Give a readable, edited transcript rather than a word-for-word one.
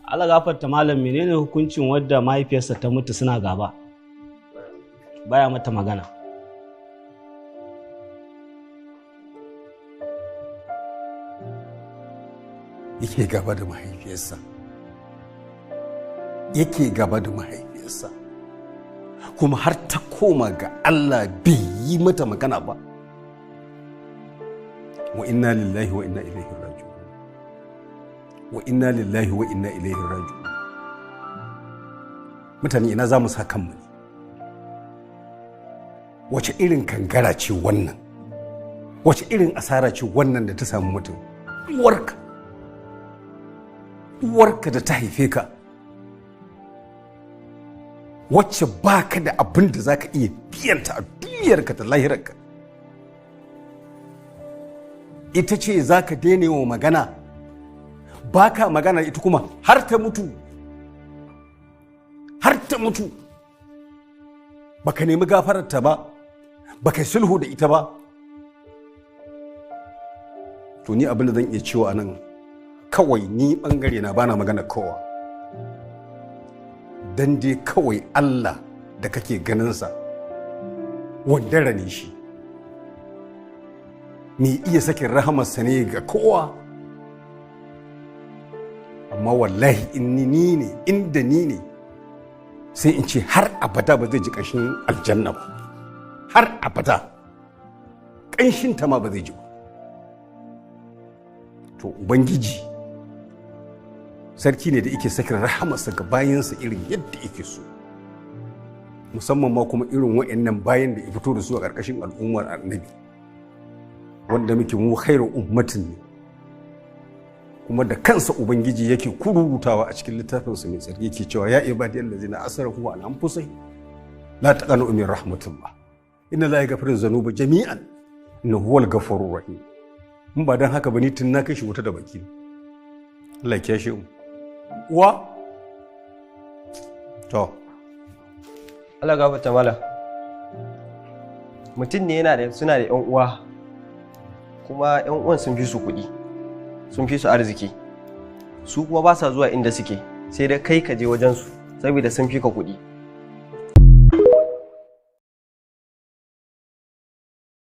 Allah gafarta malam, menene hukuncin wadda mahaifiyarsa ta mutu suna gaba? Baya mata magana. Yake gaba da mahaifiyarsa. Yake gaba da mahaifiyarsa. Kuma har ta koma ga Allah bai yi mata magana ba. Wa inna lillahi wa inna ilaihi raji'un. Wa inna lillahi wa inna ilaihi raji'un. Mutane ina za mu sa kanmu ne? Wace irin kangara ce wannan? Wace irin asara ce wannan da ta samu mutum? Uwarka da ta haife ka, wacce baka da abin da zaka iya biyanta a duniyarka da lahirarka, ita ce zaka daina wa magana, baka magana ita kuma har ta mutu, baka nemi gafararta ba, baka yi sulhu da ita ba. To ni abin da zan iya cewa nan, kawai ni bangare na bana magana kowa, dan dai kawai Allah da kake ganinsa wandara ne shi, mai iya sakin rahamarsa ne ga kowa. Amma wallahi inda ni ne sai in ce har abada ba zai ji ƙanshin aljanna ba, har abada ƙanshin ta ma ba zai ji ba. To ubangiji sarki ne da yake sakin rahamarsa ga bayansa irin yadda yake so, musamman ma kuma irin wa'annan bayan da ya fito da su a ƙarƙashin al'ummar annabi, wanda muke mu khairu ummatin ne, kuma da kansa ubangiji yake kururutawa a cikin littafinsa mai tsarki yake cewa ya ibadiyal ladzina asrafu ala anfusihim la taqnatu min rahmatillah inna la yaghfiru dhunuba jami'an innahu huwal ghafurur rahim. In ba dan haka ba ni tun na kai shi wuta da baki. Allah ya kiyashe mu. Uwa? To. Allah gafarta mala. Mutum ne suna da 'yan uwa, kuma 'yan uwan sun fi su kuɗi, sun fi su arziki. Su kuma ba sa zuwa inda suke, sai dai kai ka je wajensu, saboda sun fi ka kuɗi.